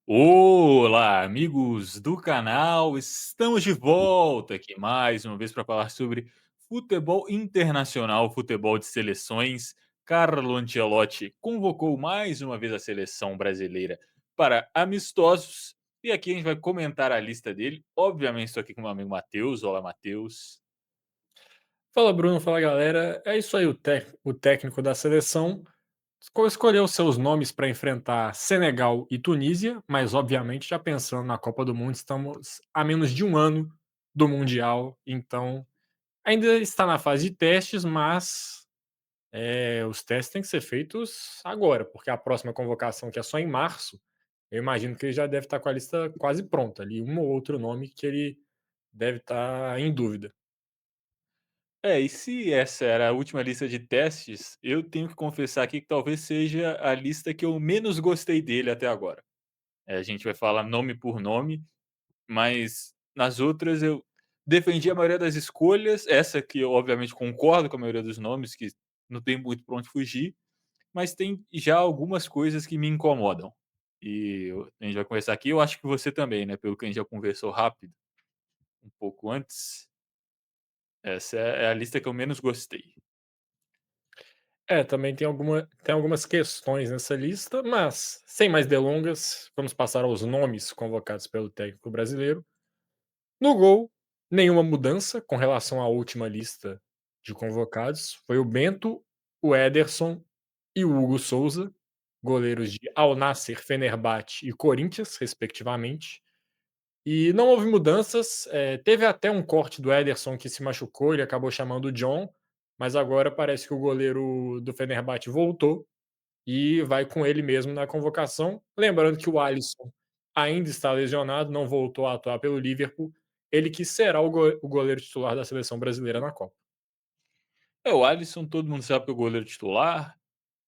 Olá, amigos do canal, estamos de volta aqui mais uma vez para falar sobre futebol internacional, futebol de seleções. Carlo Ancelotti convocou mais uma vez a seleção brasileira para amistosos e aqui a gente vai comentar a lista dele. Obviamente, estou aqui com o meu amigo Matheus. Olá, Matheus. Fala Bruno, fala galera. É isso aí, o técnico da seleção escolheu seus nomes para enfrentar Senegal e Tunísia, mas obviamente já pensando na Copa do Mundo, estamos a menos de um ano do Mundial, então ainda está na fase de testes, mas os testes têm que ser feitos agora, porque a próxima convocação, que é só em março, eu imagino que ele já deve estar com a lista quase pronta ali, um ou outro nome que ele deve estar em dúvida. E se essa era a última lista de testes, eu tenho que confessar aqui que talvez seja a lista que eu menos gostei dele até agora. A gente vai falar nome por nome, mas nas outras eu defendi a maioria das escolhas, essa que eu obviamente concordo com a maioria dos nomes, que não tem muito pra onde fugir, mas tem já algumas coisas que me incomodam. A gente vai conversar aqui, eu acho que você também, né, pelo que a gente já conversou rápido, um pouco antes, essa é a lista que eu menos gostei. Também tem algumas questões nessa lista, mas sem mais delongas, vamos passar aos nomes convocados pelo técnico brasileiro. No gol, nenhuma mudança com relação à última lista de convocados. Foi o Bento, o Ederson e o Hugo Souza, goleiros de Al Nassr, Fenerbahçe e Corinthians, respectivamente. E não houve mudanças, teve até um corte do Ederson que se machucou, ele acabou chamando o John, mas agora parece que o goleiro do Fenerbahçe voltou e vai com ele mesmo na convocação. Lembrando que o Alisson ainda está lesionado, não voltou a atuar pelo Liverpool, ele que será o goleiro titular da seleção brasileira na Copa. O Alisson todo mundo sabe que é o goleiro titular,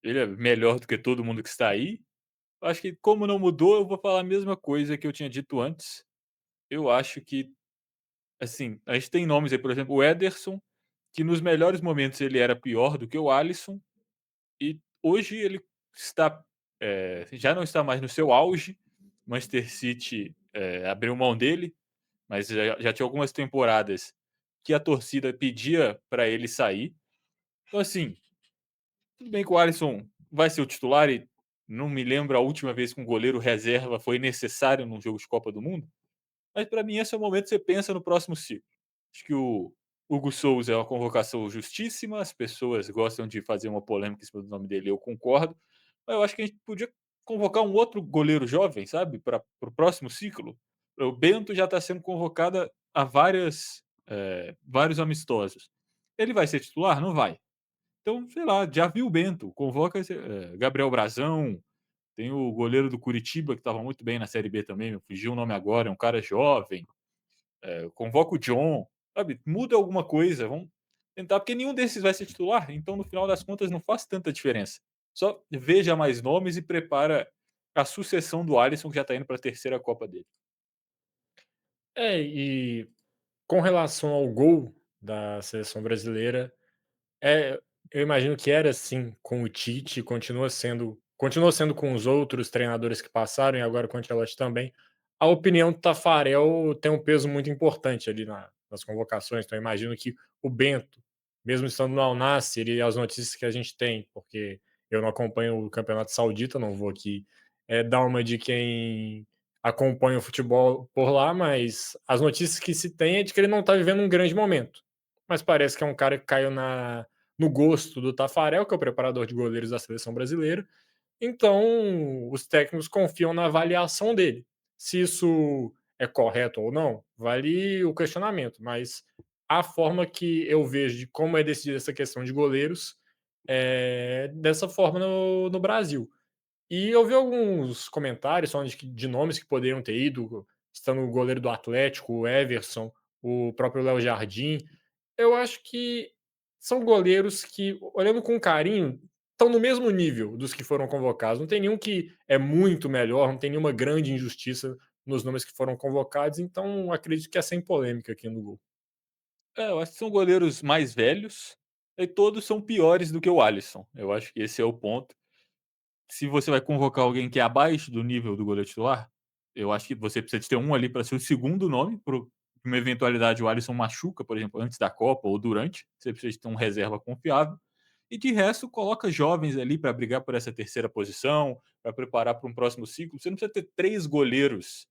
ele é melhor do que todo mundo que está aí. Eu acho que como não mudou, eu vou falar a mesma coisa que eu tinha dito antes. Eu acho que, assim, a gente tem nomes aí, por exemplo, o Ederson, que nos melhores momentos ele era pior do que o Alisson, e hoje ele está, já não está mais no seu auge. Manchester City, abriu mão dele, mas já tinha algumas temporadas que a torcida pedia para ele sair. Então, assim, tudo bem que o Alisson vai ser o titular e não me lembro a última vez que um goleiro reserva foi necessário num jogo de Copa do Mundo, mas para mim esse é o momento que você pensa no próximo ciclo. Acho que o Hugo Souza é uma convocação justíssima, as pessoas gostam de fazer uma polêmica em cima do nome dele, eu concordo, mas eu acho que a gente podia convocar um outro goleiro jovem, sabe, para o próximo ciclo. O Bento já está sendo convocado a vários amistosos. Ele vai ser titular? Não vai. Então, sei lá, já viu o Bento, convoca Gabriel Brazão, tem o goleiro do Curitiba que estava muito bem na Série B também, me fugiu o nome agora, é um cara jovem, convoca o John, sabe, muda alguma coisa, vamos tentar, porque nenhum desses vai ser titular, então no final das contas não faz tanta diferença. Só veja mais nomes e prepara a sucessão do Alisson, que já está indo para a terceira Copa dele. E com relação ao gol da seleção brasileira, É, eu imagino que era assim com o Tite, continua sendo com os outros treinadores que passaram e agora com o Ancelotti também. A opinião do Tafarel tem um peso muito importante ali nas convocações, então eu imagino que o Bento, mesmo estando no Al Nassr e as notícias que a gente tem, porque eu não acompanho o Campeonato Saudita, não vou aqui, dar uma de quem acompanha o futebol por lá, mas as notícias que se tem é de que ele não está vivendo um grande momento. Mas parece que é um cara que caiu no gosto do Tafarel, que é o preparador de goleiros da seleção brasileira. Então, os técnicos confiam na avaliação dele. Se isso é correto ou não, vale o questionamento, mas a forma que eu vejo de como é decidida essa questão de goleiros é dessa forma no Brasil. E eu vi alguns comentários falando de nomes que poderiam ter ido, estando o goleiro do Atlético, o Everson, o próprio Léo Jardim. Eu acho que são goleiros que, olhando com carinho, estão no mesmo nível dos que foram convocados. Não tem nenhum que é muito melhor, não tem nenhuma grande injustiça nos nomes que foram convocados, então acredito que é sem polêmica aqui no gol. Eu acho que são goleiros mais velhos e todos são piores do que o Alisson. Eu acho que esse é o ponto. Se você vai convocar alguém que é abaixo do nível do goleiro titular, Eu acho que você precisa de ter um ali para ser o segundo nome, para uma eventualidade o Alisson machuca, por exemplo, antes da Copa ou durante, você precisa de ter um reserva confiável. E de resto, coloca jovens ali para brigar por essa terceira posição, para preparar para um próximo ciclo. Você não precisa ter 3 goleiros,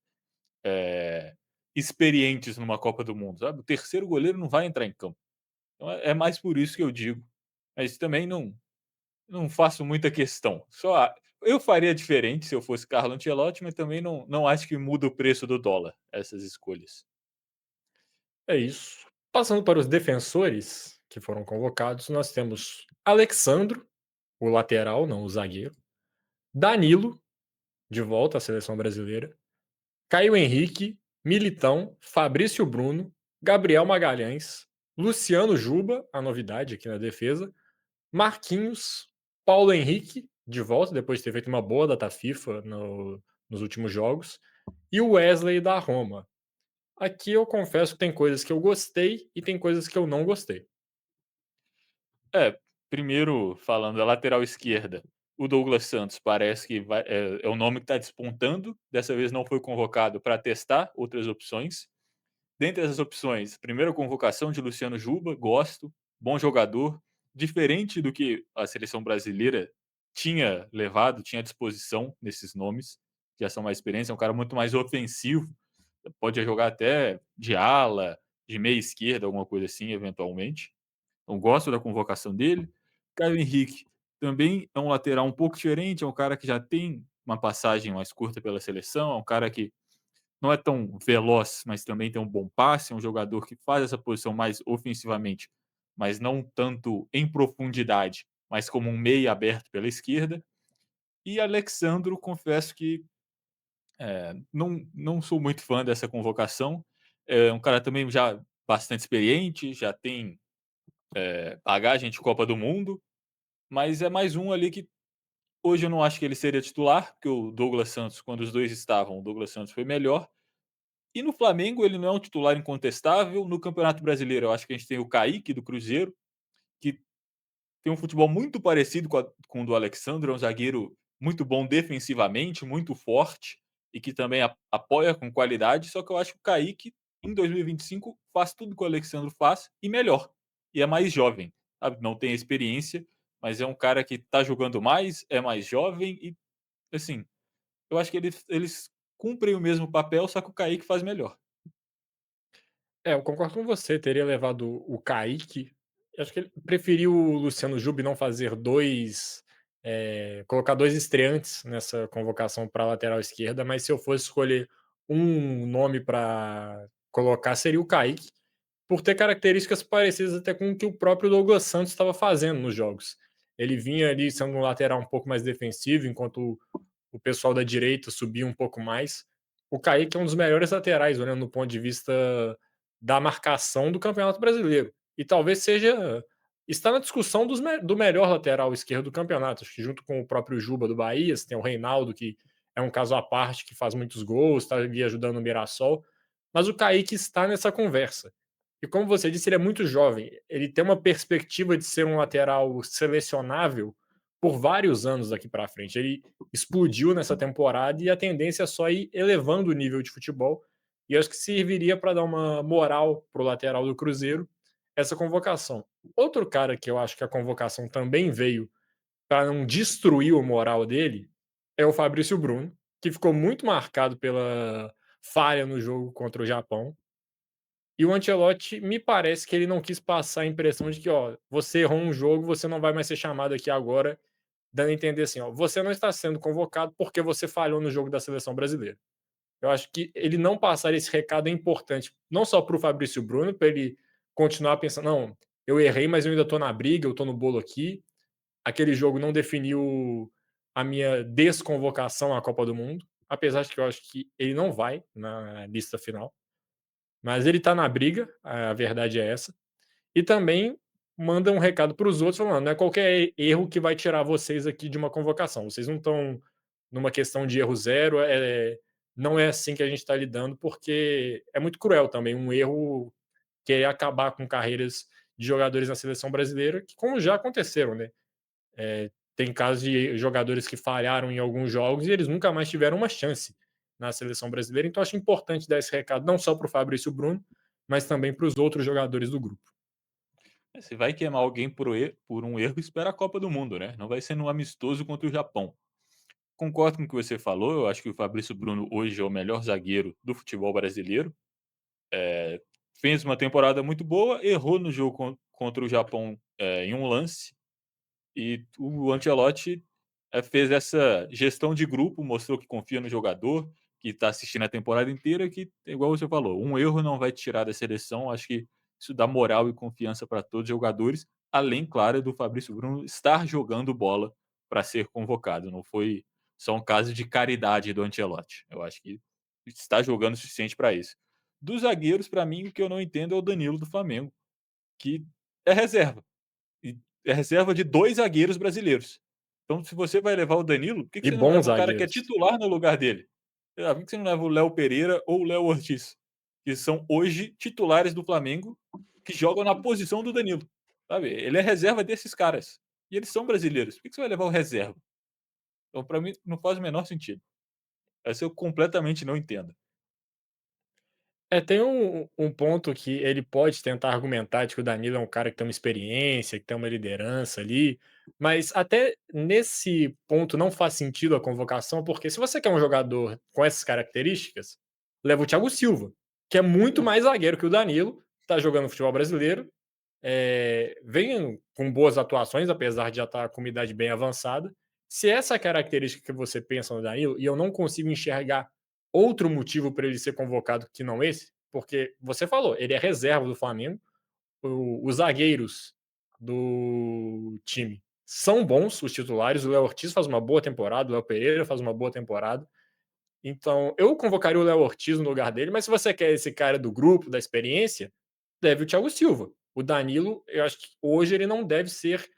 eh, experientes numa Copa do Mundo, sabe. O terceiro goleiro não vai entrar em campo. Então é mais por isso que eu digo. Mas também não faço muita questão. Eu faria diferente se eu fosse Carlo Ancelotti, mas também não acho que muda o preço do dólar, essas escolhas. É isso. Passando para os defensores que foram convocados, nós temos Alexandro, o lateral, não o zagueiro, Danilo, de volta à seleção brasileira, Caio Henrique, Militão, Fabrício Bruno, Gabriel Magalhães, Luciano Juba, a novidade aqui na defesa, Marquinhos, Paulo Henrique, de volta, depois de ter feito uma boa data FIFA nos últimos jogos, e o Wesley da Roma. Aqui eu confesso que tem coisas que eu gostei e tem coisas que eu não gostei. É, primeiro falando da lateral esquerda, o Douglas Santos parece que é o nome que está despontando, dessa vez não foi convocado para testar outras opções. Dentre essas opções, primeira convocação de Luciano Juba, gosto, bom jogador, diferente do que a seleção brasileira tinha levado, tinha à disposição nesses nomes, que já são mais experientes, é um cara muito mais ofensivo, pode jogar até de ala, de meia esquerda, alguma coisa assim, eventualmente. Então gosto da convocação dele. Caio Henrique também é um lateral um pouco diferente, é um cara que já tem uma passagem mais curta pela seleção, é um cara que não é tão veloz, mas também tem um bom passe, é um jogador que faz essa posição mais ofensivamente, mas não tanto em profundidade, mas como um meia aberto pela esquerda. E Alexandro, confesso que, não sou muito fã dessa convocação. É um cara também já bastante experiente, já tem, bagagem de Copa do Mundo, mas é mais um ali que hoje eu não acho que ele seria titular, porque o Douglas Santos, quando os 2 estavam, o Douglas Santos foi melhor. E no Flamengo ele não é um titular incontestável, no Campeonato Brasileiro eu acho que a gente tem o Kaique do Cruzeiro, que tem um futebol muito parecido com o do Alexandre, é um zagueiro muito bom defensivamente, muito forte e que também apoia com qualidade, só que eu acho que o Kaique em 2025 faz tudo que o Alexandre faz e melhor, e é mais jovem, sabe, não tem experiência, mas é um cara que tá jogando mais, é mais jovem e, assim, eu acho que eles cumprem o mesmo papel, só que o Kaique faz melhor. É, eu concordo com você, teria levado o Kaique. Acho que ele preferiu o Luciano Juba e não fazer colocar 2 estreantes nessa convocação para lateral esquerda, mas se eu fosse escolher um nome para colocar, seria o Kaique, por ter características parecidas até com o que o próprio Douglas Santos estava fazendo nos jogos. Ele vinha ali sendo um lateral um pouco mais defensivo, enquanto o pessoal da direita subia um pouco mais. O Kaique é um dos melhores laterais, olhando no ponto de vista da marcação do Campeonato Brasileiro. E talvez seja. Está na discussão do melhor lateral esquerdo do campeonato. Acho que junto com o próprio Juba do Bahia, você tem o Reinaldo, que é um caso à parte, que faz muitos gols, está ali ajudando o Mirassol. Mas o Kaique está nessa conversa. E como você disse, ele é muito jovem. Ele tem uma perspectiva de ser um lateral selecionável por vários anos daqui para frente. Ele explodiu nessa temporada e a tendência é só ir elevando o nível de futebol. E acho que serviria para dar uma moral para o lateral do Cruzeiro essa convocação. Outro cara que eu acho que a convocação também veio para não destruir o moral dele é o Fabrício Bruno, que ficou muito marcado pela falha no jogo contra o Japão. E o Ancelotti, me parece que ele não quis passar a impressão de que, ó, você errou um jogo, você não vai mais ser chamado aqui agora, dando a entender assim, ó, você não está sendo convocado porque você falhou no jogo da seleção brasileira. Eu acho que ele não passar esse recado é importante, não só para o Fabrício Bruno, para ele continuar pensando, não, eu errei, mas eu ainda estou na briga, eu estou no bolo aqui. Aquele jogo não definiu a minha desconvocação à Copa do Mundo, apesar de que eu acho que ele não vai na lista final. Mas ele está na briga, a verdade é essa. E também manda um recado para os outros falando: "Não é qualquer erro que vai tirar vocês aqui de uma convocação. Vocês não estão numa questão de erro zero, não é assim que a gente está lidando, porque é muito cruel também um erro querer acabar com carreiras de jogadores na seleção brasileira, que como já aconteceram, né? Tem casos de jogadores que falharam em alguns jogos e eles nunca mais tiveram uma chance na seleção brasileira. Então acho importante dar esse recado não só para o Fabrício Bruno, mas também para os outros jogadores do grupo. Se vai queimar alguém por um erro, espera a Copa do Mundo, né, não vai ser num amistoso contra o Japão. Concordo com o que você falou, eu acho que o Fabrício Bruno hoje é o melhor zagueiro do futebol brasileiro. Fez uma temporada muito boa, errou no jogo contra o Japão, em um lance, e o Ancelotti, fez essa gestão de grupo, mostrou que confia no jogador, que está assistindo a temporada inteira, que, igual você falou, um erro não vai te tirar da seleção. Acho que isso dá moral e confiança para todos os jogadores, além, claro, do Fabrício Bruno estar jogando bola para ser convocado. Não foi só um caso de caridade do Ancelotti. Eu acho que está jogando o suficiente para isso. Dos zagueiros, para mim, o que eu não entendo é o Danilo do Flamengo, que é reserva. E é reserva de 2 zagueiros brasileiros. Então, se você vai levar o Danilo, por que que E você não bons leva um cara que é zagueiros. titular no lugar dele? Por que que você não leva o Léo Pereira ou o Léo Ortiz? Que são hoje titulares do Flamengo, que jogam na posição do Danilo, sabe. Ele é reserva desses caras, e eles são brasileiros. Por que que você vai levar o reserva? Então, para mim, não faz o menor sentido. Essa eu completamente não entendo. É, tem um ponto que ele pode tentar argumentar de que o Danilo é um cara que tem uma experiência, que tem uma liderança ali, mas até nesse ponto não faz sentido a convocação, porque se você quer um jogador com essas características, leva o Thiago Silva, que é muito mais zagueiro que o Danilo, tá jogando futebol brasileiro, vem com boas atuações, apesar de já estar com uma idade bem avançada. Se essa é a característica que você pensa no Danilo, e eu não consigo enxergar outro motivo para ele ser convocado que não esse, porque você falou, ele é reserva do Flamengo, os zagueiros do time são bons, os titulares, o Léo Ortiz faz uma boa temporada, o Léo Pereira faz uma boa temporada, então eu convocaria o Léo Ortiz no lugar dele, mas se você quer esse cara do grupo, da experiência, deve o Thiago Silva. O Danilo, eu acho que hoje ele não deve ser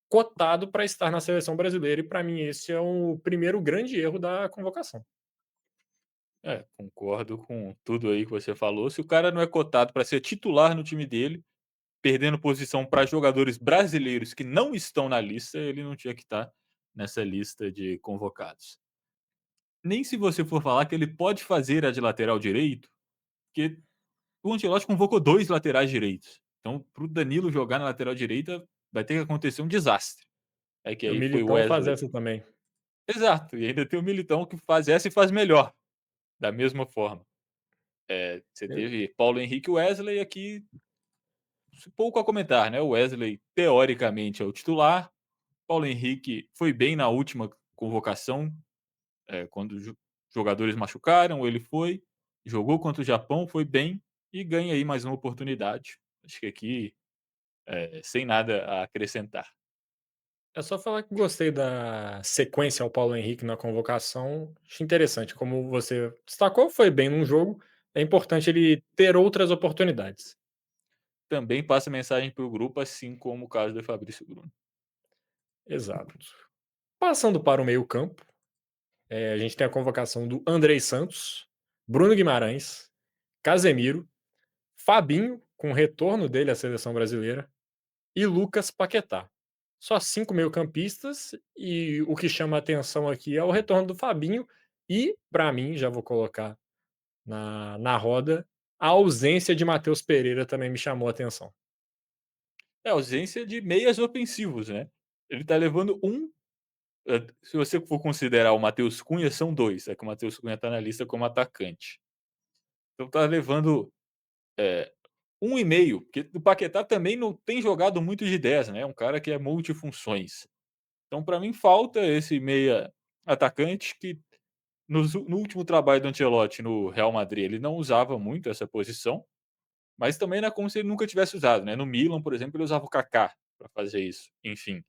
cotado para estar na seleção brasileira, e para mim esse é o primeiro grande erro da convocação. Concordo com tudo aí que você falou. Se o cara não é cotado para ser titular no time dele, perdendo posição para jogadores brasileiros que não estão na lista, ele não tinha que estar nessa lista de convocados. Nem se você for falar que ele pode fazer a de lateral direito, porque o Ancelotti convocou 2 laterais direitos. Então, para o Danilo jogar na lateral direita, vai ter que acontecer um desastre. É que E o aí foi o Militão faz Wesley. essa também. Exato, e ainda tem o Militão que faz essa e faz melhor, da mesma forma. Você teve Paulo Henrique e Wesley aqui, pouco a comentar, né, o Wesley teoricamente é o titular, Paulo Henrique foi bem na última convocação, quando os jogadores machucaram, ele foi, jogou contra o Japão, foi bem e ganha aí mais uma oportunidade. Acho que aqui, sem nada a acrescentar. É só falar que gostei da sequência ao Paulo Henrique na convocação. Acho interessante, como você destacou, foi bem num jogo, é importante ele ter outras oportunidades. Também passa mensagem para o grupo, assim como o caso do Fabrício Bruno. Exato. Passando para o meio-campo, a gente tem a convocação do Andrei Santos, Bruno Guimarães, Casemiro, Fabinho, com o retorno dele à seleção brasileira, e Lucas Paquetá. Só 5 meio-campistas, e o que chama a atenção aqui é o retorno do Fabinho e, para mim, já vou colocar na roda, a ausência de Matheus Pereira também me chamou a atenção. É a ausência de meias ofensivos, né. Ele tá levando se você for considerar o Matheus Cunha, são 2, é que o Matheus Cunha tá na lista como atacante. Então tá levando, eh, 1,5, porque o Paquetá também não tem jogado muito de 10, né, é um cara que é multifunções. Então para mim falta esse meia atacante que no último trabalho do Ancelotti no Real Madrid, ele não usava muito essa posição, mas também não é como se ele nunca tivesse usado, né. No Milan, por exemplo, ele usava o Kaká para fazer isso, enfim.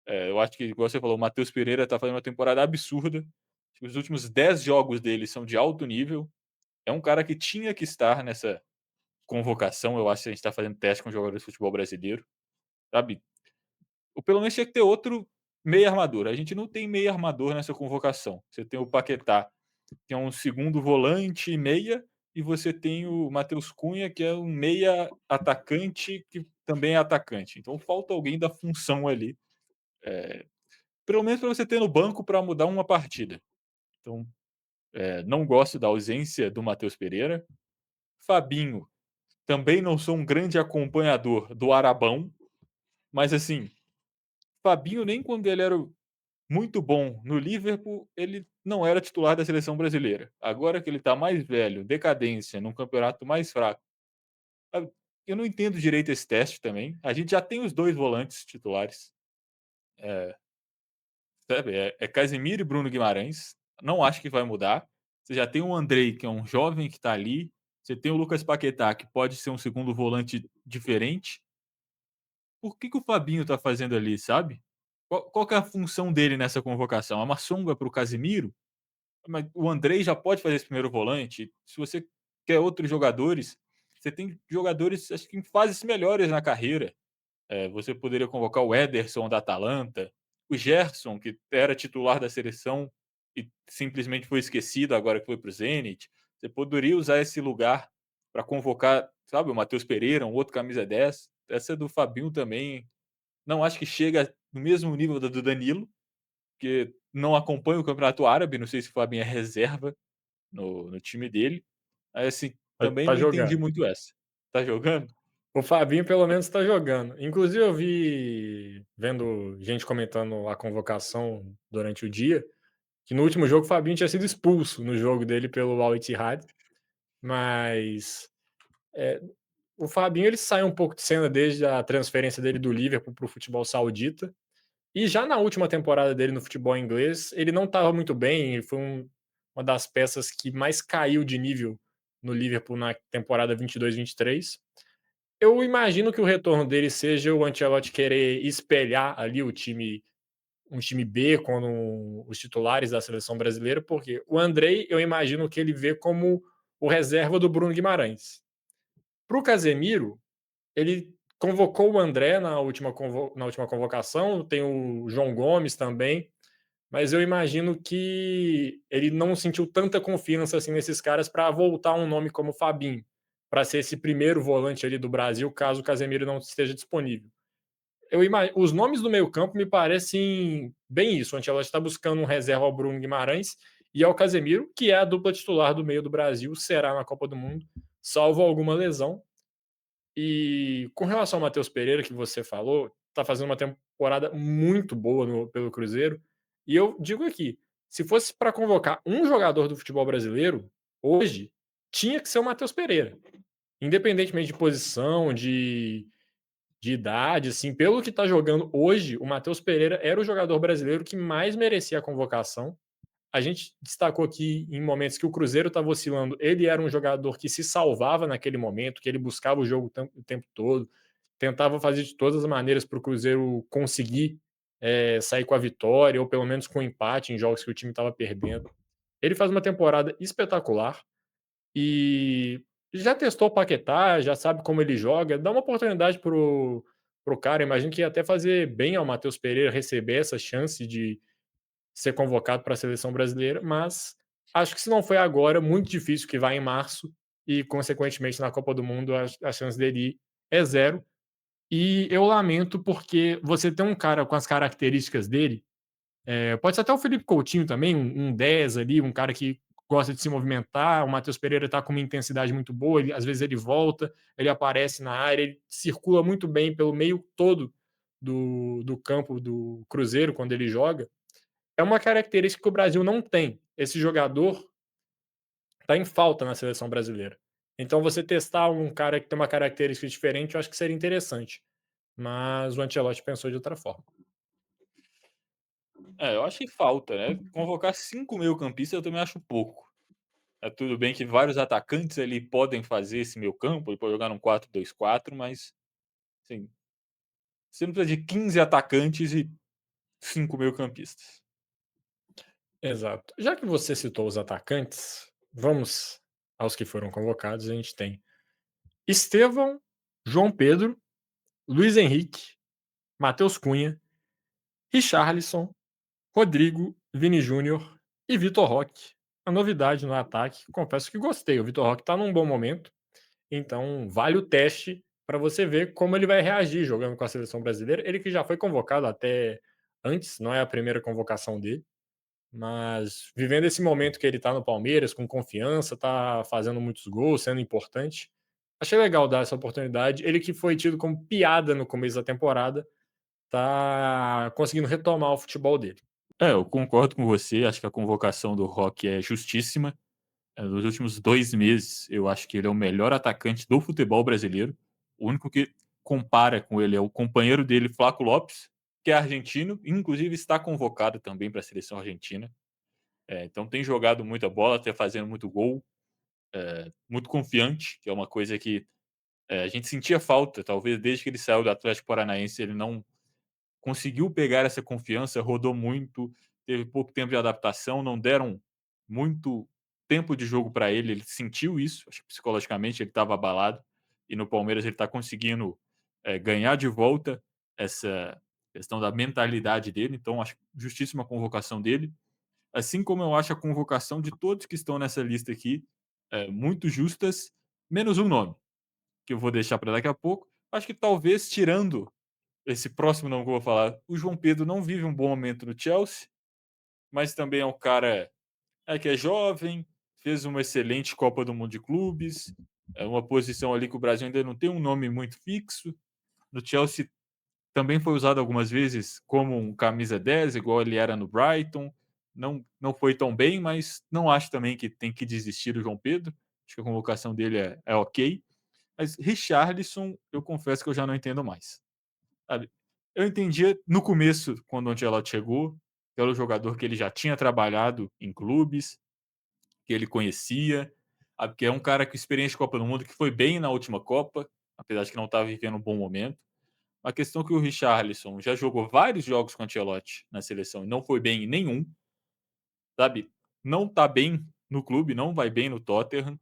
Eu acho que, igual você falou, o Matheus Pereira tá fazendo uma temporada absurda. Acho que os últimos 10 jogos dele são de alto nível. É um cara que tinha que estar nessa convocação. Eu acho que a gente tá fazendo teste com jogadores de futebol brasileiro, sabe. Ou pelo menos tinha que ter outro meia armador. A gente não tem meia armador nessa convocação. Você tem o Paquetá, que é um segundo volante meia, e você tem o Matheus Cunha, que é um meia atacante, que também é atacante. Então falta alguém da função ali, eh, pelo menos para você ter no banco para mudar uma partida. Então, Não gosto da ausência do Matheus Pereira. Fabinho, também não sou um grande acompanhador do Arabão, mas assim, Fabinho nem quando ele era muito bom no Liverpool, ele não era titular da seleção brasileira. Agora que ele tá mais velho, decadência, num campeonato mais fraco, sabe, eu não entendo direito esse teste também. A gente já tem os 2 volantes titulares, eh, sabe, é Casemiro e Bruno Guimarães, não acho que vai mudar. Você já tem o Andrei, que é um jovem que tá ali, você tem o Lucas Paquetá, que pode ser um segundo volante diferente. Por que que o Fabinho tá fazendo ali, sabe? Qual que é a função dele nessa convocação? É uma sombra para o Casemiro? Mas o Andrei já pode fazer esse primeiro volante. Se você quer outros jogadores, você tem jogadores, acho que em fases melhores na carreira. Você poderia convocar o Ederson da Atalanta, o Gerson, que era titular da seleção e simplesmente foi esquecido agora que foi para o Zenit. Você poderia usar esse lugar para convocar, sabe, o Matheus Pereira, um outro camisa 10. Essa do Fabinho também, não acho que chega no mesmo nível da do Danilo, que não acompanha o campeonato árabe, não sei se o Fabinho é reserva no time dele. Aí, assim, também Tá não entendi jogando. muito essa. Tá jogando? O Fabinho pelo menos tá jogando. Inclusive eu vi vendo gente comentando a convocação durante o dia, que no último jogo o Fabinho tinha sido expulso no jogo dele pelo Al Ittihad, mas, eh, o Fabinho ele sai um pouco de cena desde a transferência dele do Liverpool para o futebol saudita, e já na última temporada dele no futebol inglês, ele não estava muito bem, ele foi uma das peças que mais caiu de nível no Liverpool na temporada 22-23. Eu imagino que o retorno dele seja o Ancelotti querer espelhar ali o time um time B com os titulares da seleção brasileira, porque o Andrei, eu imagino que ele vê como o reserva do Bruno Guimarães. Para o Casemiro, ele convocou o André na última convocação, tem o João Gomes também, mas eu imagino que ele não sentiu tanta confiança assim nesses caras para voltar um nome como Fabinho, para ser esse primeiro volante ali do Brasil, caso o Casemiro não esteja disponível. Os nomes do meio-campo me parecem bem isso. O Ancelotti está buscando um reserva ao Bruno Guimarães e ao Casemiro, que é a dupla titular do meio do Brasil, será na Copa do Mundo, salvo alguma lesão. E com relação ao Matheus Pereira, que você falou, tá fazendo uma temporada muito boa pelo Cruzeiro. E eu digo aqui: se fosse para convocar um jogador do futebol brasileiro, hoje, tinha que ser o Matheus Pereira. Independentemente de posição, de idade, assim, pelo que tá jogando hoje, o Matheus Pereira era o jogador brasileiro que mais merecia a convocação. A gente destacou aqui em momentos que o Cruzeiro estava oscilando, ele era um jogador que se salvava naquele momento, que ele buscava o jogo o tempo todo, tentava fazer de todas as maneiras para o Cruzeiro conseguir sair com a vitória, ou pelo menos com um empate em jogos que o time estava perdendo. Ele faz uma temporada espetacular e já testou o Paquetá, já sabe como ele joga, dá uma oportunidade pro cara. Imagino que ia até fazer bem ao Matheus Pereira receber essa chance de ser convocado para a seleção brasileira, mas acho que se não foi agora, muito difícil que vá em março e, consequentemente, na Copa do Mundo, a chance dele ir é zero. E eu lamento porque você tem um cara com as características dele, pode ser até o Felipe Coutinho também, um 10 ali, um cara que gosta de se movimentar. O Matheus Pereira está com uma intensidade muito boa, às vezes ele volta, ele aparece na área, ele circula muito bem pelo meio todo do campo do Cruzeiro quando ele joga. É uma característica que o Brasil não tem. Esse jogador está em falta na seleção brasileira. Então você testar um cara que tem uma característica diferente, eu acho que seria interessante. Mas o Ancelotti pensou de outra forma. Eu acho que falta, né. Convocar 5 meio-campistas eu também acho pouco. Tudo bem que vários atacantes ali podem fazer esse meio-campo, ele pode jogar num 4-2-4, mas, assim, você não precisa de 15 atacantes e 5 meio-campistas. Exato. Já que você citou os atacantes, vamos aos que foram convocados. A gente tem Estevão, João Pedro, Luiz Henrique, Matheus Cunha, Richarlison, Rodrigo, Vini Júnior e Vitor Roque. A novidade no ataque, confesso que gostei. O Vitor Roque está num bom momento, então vale o teste para você ver como ele vai reagir jogando com a seleção brasileira. Ele que já foi convocado até antes, não é a primeira convocação dele. mas vivendo esse momento que ele tá no Palmeiras, com confiança, tá fazendo muitos gols, sendo importante, achei legal dar essa oportunidade. Ele que foi tido como piada no começo da temporada, tá conseguindo retomar o futebol dele. É, eu concordo com você, acho que a convocação do Roque é justíssima. Nos últimos 2 meses, eu acho que ele é o melhor atacante do futebol brasileiro. O único que compara com ele é o companheiro dele, Flaco Lopes, que é argentino, inclusive está convocado também para a seleção argentina. Então tem jogado muita bola, até fazendo muito gol, muito confiante, que é uma coisa que, a gente sentia falta, talvez desde que ele saiu do Atlético Paranaense, ele não conseguiu pegar essa confiança, rodou muito, teve pouco tempo de adaptação, não deram muito tempo de jogo para ele, ele sentiu isso, acho que psicologicamente ele estava abalado, e no Palmeiras ele está conseguindo, ganhar de volta essa questão da mentalidade dele, então acho justíssima a convocação dele, assim como eu acho a convocação de todos que estão nessa lista aqui, muito justas, menos um nome, que eu vou deixar para daqui a pouco. Acho que talvez tirando esse próximo nome que eu vou falar, o João Pedro não vive um bom momento no Chelsea, mas também é um cara que é jovem, fez uma excelente Copa do Mundo de Clubes, é uma posição ali que o Brasil ainda não tem um nome muito fixo. No Chelsea também foi usado algumas vezes como um camisa 10, igual ele era no Brighton. Não foi tão bem, mas não acho também que tem que desistir do João Pedro. Acho que a convocação dele é ok. Mas Richarlison, eu confesso que eu já não entendo mais. Sabe? Eu entendia no começo, quando o Ancelotti chegou, que era o jogador que ele já tinha trabalhado em clubes, que ele conhecia, sabe, que é um cara com experiência de Copa do Mundo, que foi bem na última Copa, apesar de que não estava vivendo um bom momento. A questão é que o Richarlison já jogou vários jogos com o Ancelotti na seleção e não foi bem em nenhum, sabe? Não tá bem no clube, não vai bem no Tottenham.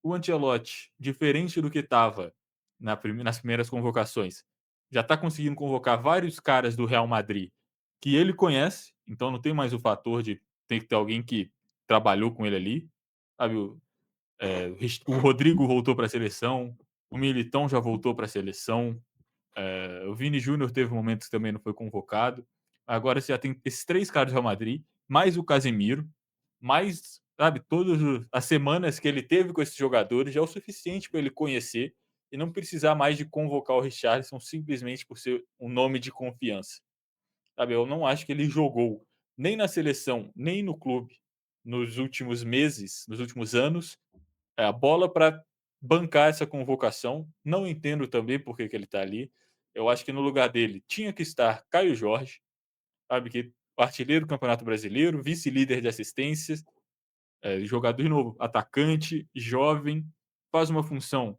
O Ancelotti, diferente do que estava nas primeiras convocações, já está conseguindo convocar vários caras do Real Madrid que ele conhece, então não tem mais o fator de ter que ter alguém que trabalhou com ele ali, sabe? O Rodrigo voltou para a seleção, o Militão já voltou para a seleção, o Vini Júnior teve momentos que também não foi convocado. Agora você já tem esses 3 caras do Real Madrid, mais o Casemiro, mais, sabe, todas as semanas que ele teve com esses jogadores já é o suficiente para ele conhecer e não precisar mais de convocar o Richarlison simplesmente por ser um nome de confiança. Sabe, eu não acho que ele jogou nem na seleção, nem no clube nos últimos meses, nos últimos anos, a bola para bancar essa convocação. Não entendo também por que ele está ali. Eu acho que no lugar dele tinha que estar Caio Jorge, sabe, que artilheiro do Campeonato Brasileiro, vice-líder de assistências, jogador de novo, atacante, jovem, faz uma função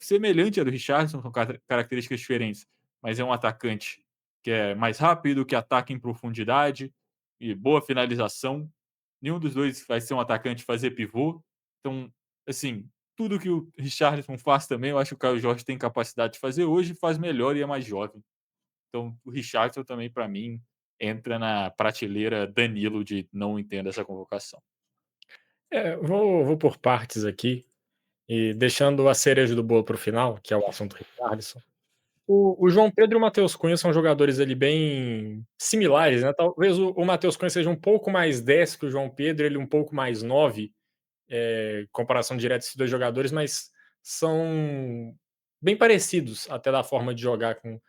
semelhante à do Richarlison, são características diferentes, mas é um atacante que é mais rápido, que ataca em profundidade e boa finalização. Nenhum dos dois vai ser um atacante fazer pivô. Então, assim, tudo que o Richarlison faz também, eu acho que o Caio Jorge tem capacidade de fazer hoje, faz melhor e é mais jovem. Então, o Richarlison também, para mim, entra na prateleira Danilo de não entendo essa convocação. Vou por partes aqui, e deixando a cereja do bolo para o final, que é o assunto Richarlison. O João Pedro e o Matheus Cunha são jogadores ali bem similares, né, talvez o Matheus Cunha seja um pouco mais 10 que o João Pedro, ele um pouco mais 9, comparação direta desses 2 jogadores, mas são bem parecidos até da forma de jogar com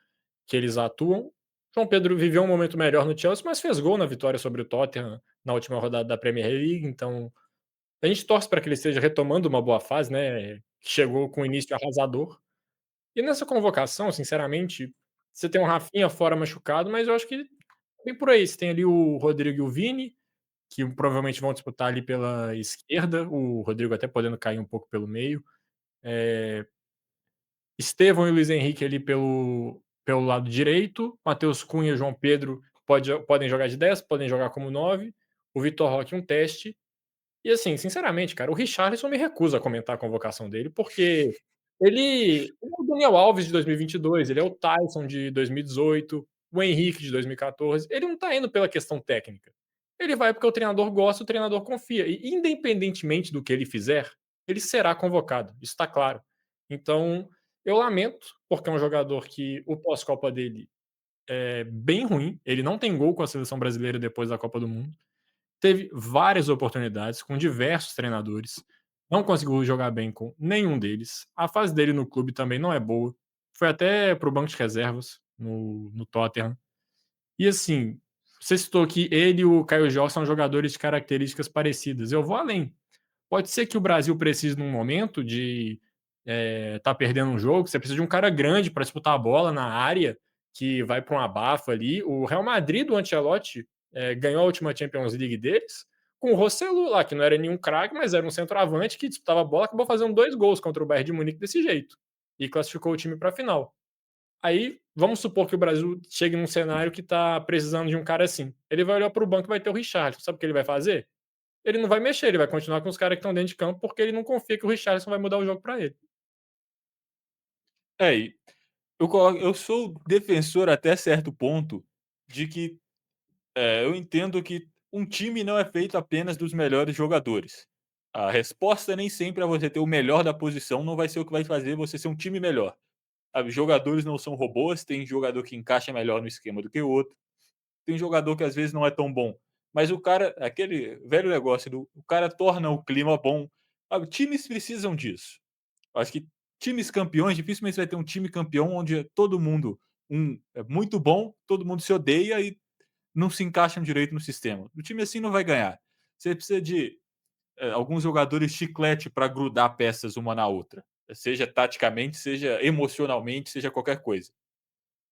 que eles atuam. João Pedro viveu um momento melhor no Chelsea, mas fez gol na vitória sobre o Tottenham na última rodada da Premier League, então a gente torce para que ele esteja retomando uma boa fase, né, chegou com um início arrasador. E nessa convocação, sinceramente, você tem o Rafinha fora machucado, mas eu acho que vem por aí, você tem ali o Rodrigo e o Vini, que provavelmente vão disputar ali pela esquerda, o Rodrigo até podendo cair um pouco pelo meio. Estevão e Luiz Henrique ali pelo lado direito, Matheus Cunha e João Pedro podem jogar de 10, podem jogar como 9, o Vitor Roque um teste. E assim, sinceramente, cara, o Richarlison me recusa a comentar a convocação dele, porque ele é o Daniel Alves de 2022, ele é o Tyson de 2018, o Henrique de 2014, ele não tá indo pela questão técnica. Ele vai porque o treinador gosta, o treinador confia, e independentemente do que ele fizer, ele será convocado, isso tá claro. Então, eu lamento, porque é um jogador que o pós-copa dele é bem ruim, ele não tem gol com a seleção brasileira depois da Copa do Mundo. teve várias oportunidades com diversos treinadores, não conseguiu jogar bem com nenhum deles. A fase dele no clube também não é boa. Foi até para o banco de reservas no Tottenham. E assim, você citou que ele e o Caio Jorge são jogadores de características parecidas. Eu vou além. Pode ser que o Brasil precise num momento de tá perdendo um jogo, você precisa de um cara grande para disputar a bola na área, que vai para um abafa ali. O Real Madrid do Ancelotti ganhou a última Champions League deles com o Rossellu lá, que não era nenhum craque, mas era um centroavante que disputava a bola, acabou fazendo 2 gols contra o Bayern de Munique desse jeito e classificou o time para a final. Aí, vamos supor que o Brasil chegue num cenário que está precisando de um cara assim. Ele vai olhar para o banco e vai ter o Richarlison. Sabe o que ele vai fazer? Ele não vai mexer, ele vai continuar com os caras que estão dentro de campo, porque ele não confia que o Richarlison vai mudar o jogo para ele. É, e eu sou defensor até certo ponto de que, eu entendo que um time não é feito apenas dos melhores jogadores. A resposta nem sempre é você ter o melhor da posição, não vai ser o que vai fazer você ser um time melhor. Sabe, jogadores não são robôs, tem jogador que encaixa melhor no esquema do que o outro, tem jogador que às vezes não é tão bom, mas o cara, aquele velho negócio do o cara torna o clima bom, sabe, times precisam disso. Eu acho que times campeões, dificilmente você vai ter um time campeão onde todo mundo, é muito bom, todo mundo se odeia e não se encaixam direito no sistema. O time assim não vai ganhar. Você precisa de alguns jogadores chiclete para grudar peças uma na outra, seja taticamente, seja emocionalmente, seja qualquer coisa.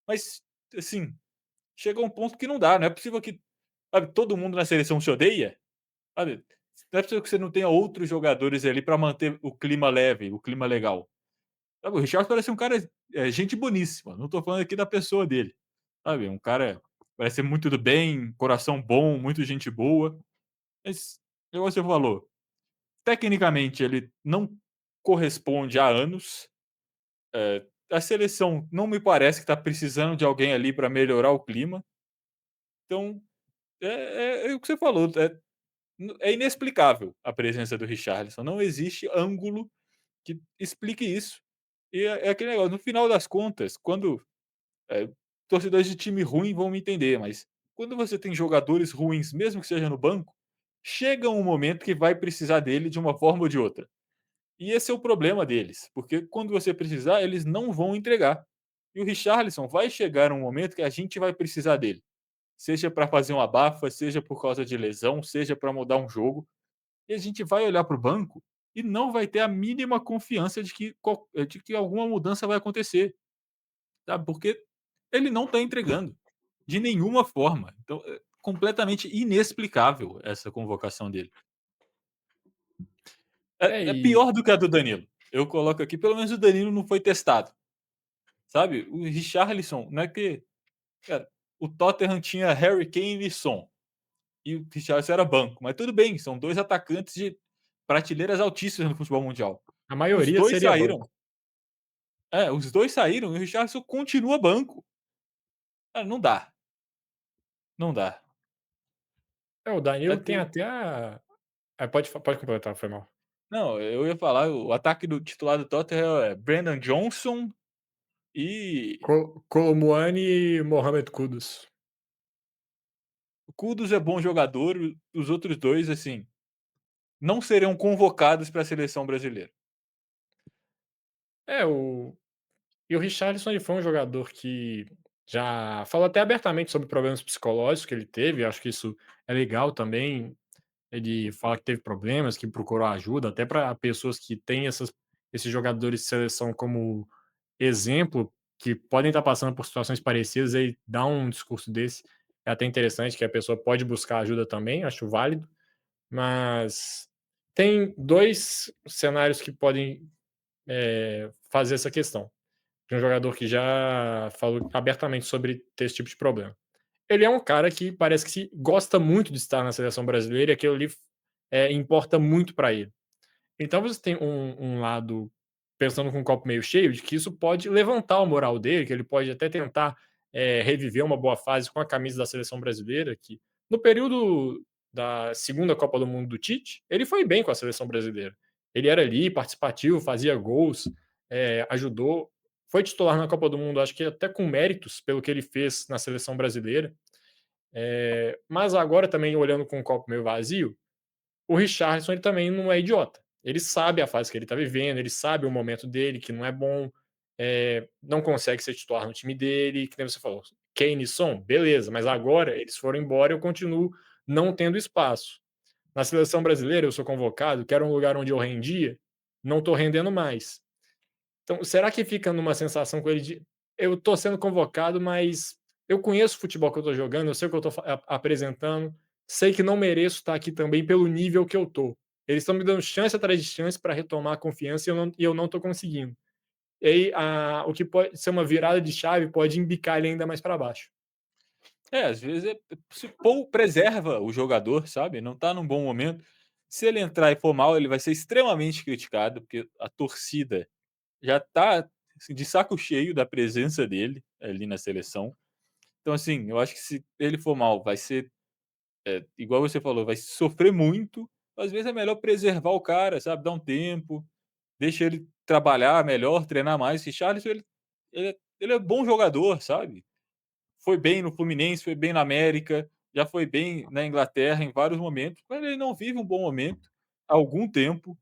Mas, assim, chega um ponto que não dá, não é possível que, sabe, todo mundo na seleção se odeia, sabe? Não é possível que você não tenha outros jogadores ali para manter o clima leve, o clima legal. Sabe, o Richarlison parece um cara, gente boníssima, não tô falando aqui da pessoa dele, sabe, um cara parece ser muito do bem, coração bom, muito gente boa, mas, igual você falou, tecnicamente ele não corresponde há anos, a seleção não me parece que tá precisando de alguém ali para melhorar o clima, então é o que você falou, é inexplicável a presença do Richarlison, não existe ângulo que explique isso. E é aquele negócio, no final das contas, quando, eh, torcedores de time ruim vão me entender, mas quando você tem jogadores ruins, mesmo que seja no banco, chega um momento que vai precisar dele de uma forma ou de outra. E esse é o problema deles, porque quando você precisar, eles não vão entregar. E o Richarlison vai chegar um momento que a gente vai precisar dele, seja para fazer uma abafa, seja por causa de lesão, seja para mudar um jogo, e a gente vai olhar para o banco e não vai ter a mínima confiança de que alguma mudança vai acontecer, sabe, porque ele não está entregando, de nenhuma forma. Então é completamente inexplicável essa convocação dele. É, É e pior do que a do Danilo. Eu coloco aqui, pelo menos o Danilo não foi testado, sabe. O Richarlison não é que, cara, o Tottenham tinha Harry Kane e Son, e o Richarlison era banco, mas tudo bem, são 2 atacantes de prateleiras altíssimas no futebol mundial. a Os maioria 2 seria saíram, banco. os 2 saíram e o Richarlison continua banco. Cara, não dá, não dá. É, o Danilo tem O até a pode completar, foi mal. Não, eu ia falar, o ataque do titular do Tottenham é Brennan Johnson e Colomwani e Mohamed Kudus. o Kudus é bom jogador, os outros 2, assim, não seriam convocados para a seleção brasileira. É, o Richarlison ele foi um jogador que já falou até abertamente sobre problemas psicológicos que ele teve, acho que isso é legal também. Ele fala que teve problemas, que procurou ajuda, até para pessoas que têm esses jogadores de seleção como exemplo, que podem estar passando por situações parecidas, aí dá um discurso desse, é até interessante que a pessoa pode buscar ajuda também, acho válido, mas tem 2 cenários que podem, fazer essa questão, de um jogador que já falou abertamente sobre ter esse tipo de problema. Ele é um cara que parece que gosta muito de estar na seleção brasileira e aquilo ali, importa muito para ele. Então você tem um lado, pensando com o copo meio cheio, de que isso pode levantar o moral dele, que ele pode até tentar, reviver uma boa fase com a camisa da seleção brasileira, que no período da segunda Copa do Mundo do Tite, ele foi bem com a seleção brasileira. Ele era ali participativo, fazia gols, ajudou, foi titular na Copa do Mundo, acho que até com méritos pelo que ele fez na seleção brasileira. Mas agora também olhando com o copo meio vazio, o Richarlison ele também não é idiota. Ele sabe a fase que ele está vivendo, ele sabe o momento dele que não é bom, não consegue ser titular no time dele, que nem você falou, Kane e Son, beleza, mas agora eles foram embora e eu continuo não tendo espaço. Na seleção brasileira eu sou convocado, que era um lugar onde eu rendia, não estou rendendo mais. Então, será que fica numa sensação com ele de eu estou sendo convocado, mas eu conheço o futebol que eu estou jogando, eu sei o que eu estou apresentando, sei que não mereço estar aqui também pelo nível que eu estou. Eles estão me dando chance atrás de chance para retomar a confiança e eu não estou conseguindo. E aí, o que pode ser uma virada de chave pode embicar ele ainda mais para baixo. É, às vezes se preserva o jogador, sabe, não tá num bom momento. Se ele entrar e for mal, ele vai ser extremamente criticado, porque a torcida já tá, assim, de saco cheio da presença dele ali na seleção. Então, assim, eu acho que se ele for mal, vai ser, igual você falou, vai sofrer muito. Às vezes é melhor preservar o cara, sabe, dar um tempo, deixa ele trabalhar melhor, treinar mais. Richarlison, ele é bom jogador, sabe. Foi bem no Fluminense, foi bem na América, já foi bem na Inglaterra em vários momentos, mas ele não vive um bom momento há algum tempo,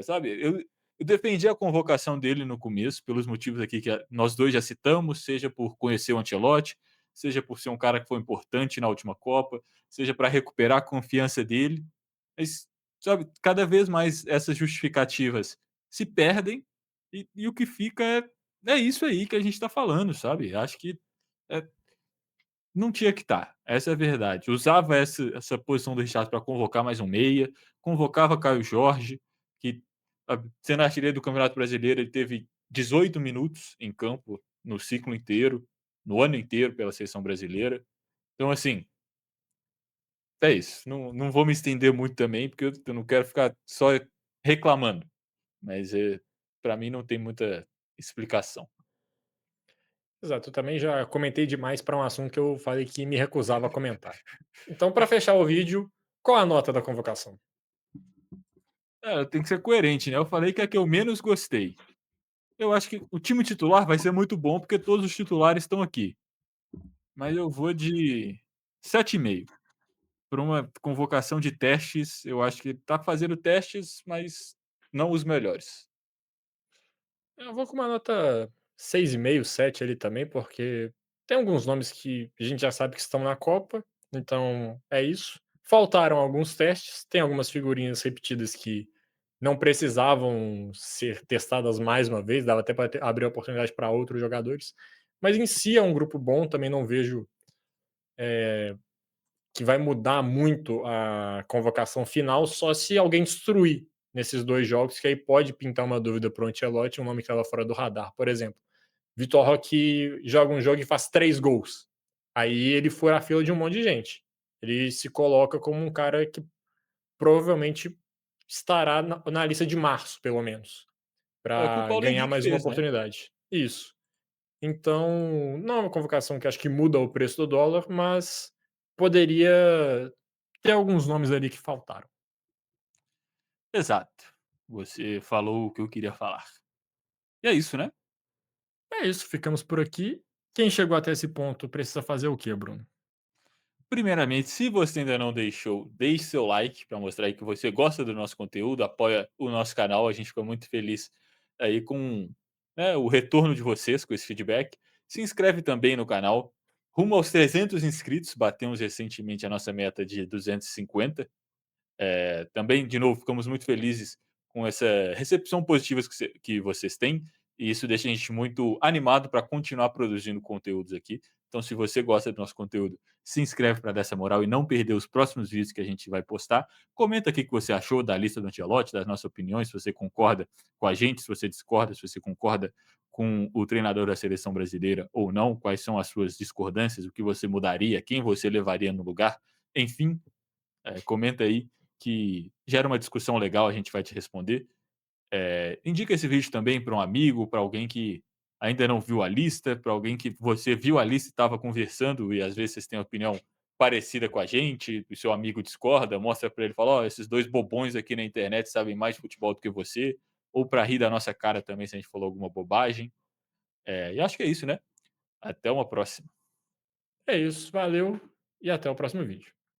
sabe. Eu defendi a convocação dele no começo, pelos motivos aqui que nós 2 já citamos, seja por conhecer o Ancelotti, seja por ser um cara que foi importante na última Copa, seja para recuperar a confiança dele, mas, sabe, cada vez mais essas justificativas se perdem e o que fica é isso aí que a gente está falando, sabe. Acho que, eh não tinha que estar, essa é a verdade. Usava essa posição do Richarlison para convocar mais um meia, convocava Caio Jorge, que, sabe, sendo artilheiro do Campeonato Brasileiro, ele teve 18 minutos em campo no ciclo inteiro, no ano inteiro pela seleção brasileira. Então, assim, é isso. Não vou me estender muito também, porque eu não quero ficar só reclamando, mas, pra mim não tem muita explicação. Exato, eu também já comentei demais para um assunto que eu falei que me recusava a comentar. Então, para fechar o vídeo, qual a nota da convocação? É, tem que ser coerente, né, eu falei que é a que eu menos gostei. Eu acho que o time titular vai ser muito bom, porque todos os titulares estão aqui, mas eu vou de 7,5. Por uma convocação de testes, eu acho que tá fazendo testes, mas não os melhores. Eu vou com uma nota 6,5, 7 ali também, porque tem alguns nomes que a gente já sabe que estão na Copa, então é isso. Faltaram alguns testes, tem algumas figurinhas repetidas que não precisavam ser testadas mais uma vez, dava até para abrir oportunidade para outros jogadores. Mas em si é um grupo bom, também não vejo que vai mudar muito a convocação final, só se alguém destruir nesses 2 jogos, que aí pode pintar uma dúvida para o Ancelotti, um nome que estava fora do radar, por exemplo. Vitor Roque joga um jogo e faz 3 gols. Aí ele fura a fila de um monte de gente. Ele se coloca como um cara que provavelmente estará na lista de março, pelo menos, É o que o para Paulo ganhar Henrique mais uma fez, né. oportunidade. Isso. Então, não é uma convocação que acho que muda o preço do dólar, mas poderia ter alguns nomes ali que faltaram. Exato. Você falou o que eu queria falar. E é isso, né. É isso, ficamos por aqui. Quem chegou até esse ponto precisa fazer o quê, Bruno? Primeiramente, se você ainda não deixou, deixe seu like para mostrar aí que você gosta do nosso conteúdo, apoia o nosso canal, a gente fica muito feliz aí com, né, o retorno de vocês com esse feedback. Se inscreve também no canal, rumo aos 300 inscritos, batemos recentemente a nossa meta de 250. Também, de novo, ficamos muito felizes com essa recepção positiva que vocês têm, e isso deixa a gente muito animado para continuar produzindo conteúdos aqui. Então, se você gosta do nosso conteúdo, se inscreve para dar essa moral e não perder os próximos vídeos que a gente vai postar. Comenta aqui o que você achou da lista do Ancelotti, das nossas opiniões, se você concorda com a gente, se você discorda, se você concorda com o treinador da seleção brasileira ou não, quais são as suas discordâncias, o que você mudaria, quem você levaria no lugar. Enfim, comenta aí que gera uma discussão legal, a gente vai te responder. Indica esse vídeo também para um amigo, para alguém que ainda não viu a lista, para alguém que você viu a lista e estava conversando e às vezes vocês têm uma opinião parecida com a gente, o seu amigo discorda, mostra para ele, fala: "Ó, esses 2 bobões aqui na internet sabem mais de futebol do que você", ou para rir da nossa cara também se a gente falou alguma bobagem. E acho que é isso, né. Até uma próxima. É isso, valeu e até o próximo vídeo.